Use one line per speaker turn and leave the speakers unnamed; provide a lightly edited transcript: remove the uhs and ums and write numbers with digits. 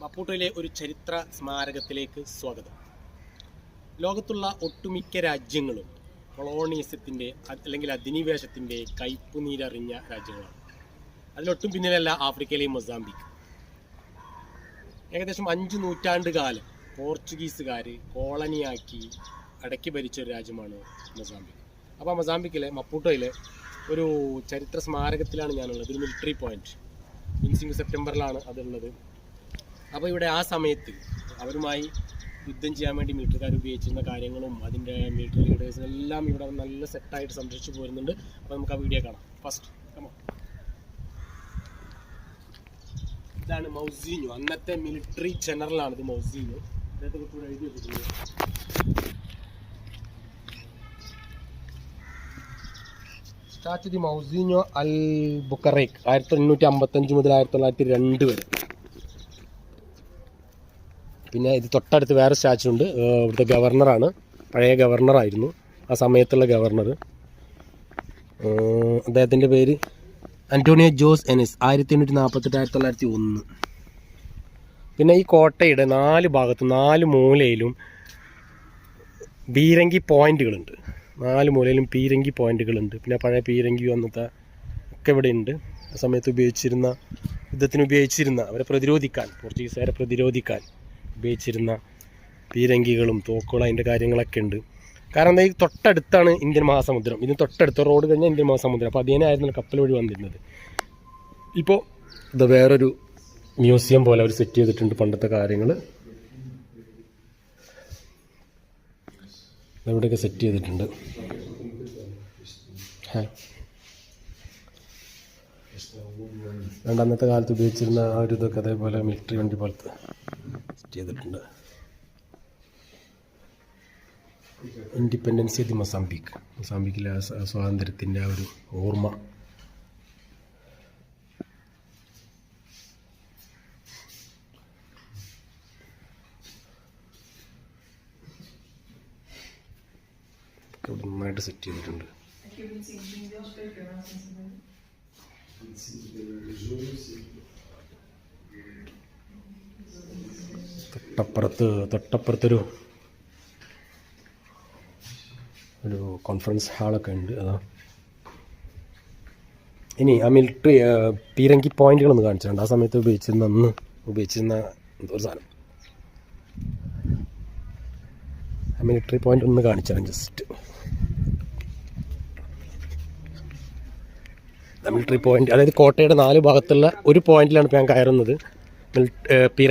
മപ്പൂട്ടോയിലെ ഒരു ചരിത്ര സ്മാരകത്തിലേക്ക് സ്വാഗതം. ലോകത്തുള്ള ഒട്ടുമിക്ക രാജ്യങ്ങളും കൊളോണിയസത്തിൻ്റെ അല്ലെങ്കിൽ അധിനിവേശത്തിൻ്റെ കയ്പുനീരറിഞ്ഞ രാജ്യങ്ങളാണ്. അതിലൊട്ടും പിന്നിലല്ല ആഫ്രിക്കയിലെ മൊസാംബിക്. ഏകദേശം 5 നൂറ്റാണ്ട് കാലം പോർച്ചുഗീസുകാർ കോളനിയാക്കി അടക്കി ഭരിച്ച ഒരു രാജ്യമാണ് മൊസാംബിക്. അപ്പോൾ മൊസാംബിക്കിലെ മപ്പൂട്ടോയിലെ ഒരു ചരിത്ര സ്മാരകത്തിലാണ് ഞാനുള്ളത്. ഒരു മിലിറ്ററി പോയിന്റ് 25 സെപ്റ്റംബറിലാണ് അതുള്ളത്. അപ്പോൾ ഇവിടെ ആ സമയത്ത് അവരുമായി യുദ്ധം ചെയ്യാൻ വേണ്ടി മിലിറ്ററിക്കാർ ഉപയോഗിച്ചിരുന്ന കാര്യങ്ങളും അതിൻ്റെ മിലിറ്ററി ലീഡേഴ്സിനെല്ലാം ഇവിടെ നല്ല സെറ്റായിട്ട് സംരക്ഷിച്ചു പോരുന്നുണ്ട്. അപ്പോൾ നമുക്ക് ആ വീഡിയോ കാണാം. ഫസ്റ്റ് ഇതാണ് മൗസീനോ, അന്നത്തെ മിലിറ്ററി ജനറലാണ്. ഇത് മൗസീനോ, അദ്ദേഹത്തെ കുറിച്ച് എഴുതി വെച്ചിട്ടുണ്ട്. സ്റ്റാച്യു ദി മൗസീനോ അൽ ബുക്കറേക്ക് 1855 മുതൽ 1902 വരെ. പിന്നെ ഇത് തൊട്ടടുത്ത് വേറെ സ്റ്റാച്യു ഉണ്ട്. ഇവിടുത്തെ ഗവർണറാണ്, പഴയ ഗവർണറായിരുന്നു ആ സമയത്തുള്ള ഗവർണർ. അദ്ദേഹത്തിൻ്റെ പേര് അന്റോണിയോ ജോസ് എനിസ്, 1848-1901. പിന്നെ ഈ കോട്ടയുടെ 4 ഭാഗത്തും 4 മൂലയിലും പീരങ്കി പോയിന്റുകളുണ്ട്. 4 മൂലയിലും പീരങ്കി പോയിന്റുകളുണ്ട്. പിന്നെ പഴയ പീരങ്കി വന്നത്തെ ഒക്കെ ഇവിടെ ഉണ്ട്. ആ സമയത്ത് യുദ്ധത്തിന് ഉപയോഗിച്ചിരുന്ന അവരെ പ്രതിരോധിക്കാൻ, പോർച്ചുഗീസുകാരെ പ്രതിരോധിക്കാൻ ഉപയോഗിച്ചിരുന്ന പീരങ്കികളും തോക്കുകളും അതിൻ്റെ കാര്യങ്ങളൊക്കെ ഉണ്ട്. കാരണം എന്താ, ഈ തൊട്ടടുത്താണ് ഇന്ത്യൻ മഹാസമുദ്രം. ഇതിന് തൊട്ടടുത്ത റോഡ് കഴിഞ്ഞാൽ ഇന്ത്യൻ മഹാസമുദ്രം. അപ്പോൾ അതിനായിരുന്നു കപ്പൽ വഴി വന്നിരുന്നത്. ഇപ്പോൾ ഇത് വേറൊരു മ്യൂസിയം പോലെ അവർ സെറ്റ് ചെയ്തിട്ടുണ്ട് പണ്ടത്തെ കാര്യങ്ങൾ. ഇവിടെയൊക്കെ സെറ്റ് ചെയ്തിട്ടുണ്ട്. അന്നത്തെ കാലത്ത് ഉപയോഗിച്ചിരുന്ന ആ ഒരു ഇതൊക്കെ അതേപോലെ മിലിറ്ററി വണ്ടി പോലത്തെ സെറ്റ് ചെയ്തിട്ടുണ്ട്. ഇൻഡിപെൻഡൻസ് ദി മൊസാംബിക്, മൊസാംബിക്കിലെ സ്വാതന്ത്ര്യത്തിൻ്റെ ആ ഒരു ഓർമ്മ. ഇവിടെ നന്നായിട്ട് സെറ്റ് ചെയ്തിട്ടുണ്ട്. തൊട്ടപ്പുറത്തൊരു കോൺഫറൻസ് ഹാളൊക്കെ ഉണ്ട്. അതാ ഇനി ആ മിലിറ്ററി പീരങ്കി പോയിന്റുകളൊന്ന് കാണിച്ചിട്ടുണ്ട്. ആ സമയത്ത് ഉപയോഗിച്ചിരുന്ന ഒരു സാധനം. ആ മിലിറ്ററി പോയിന്റ് ഒന്ന് കാണിച്ചാണ് ജസ്റ്റ്. മിലിറ്ററി പോയിന്റ്, അതായത് കോട്ടയുടെ 4 ഭാഗത്തുള്ള ഒരു പോയിന്റിലാണ് ഇപ്പോൾ ഞാൻ കയറുന്നത്.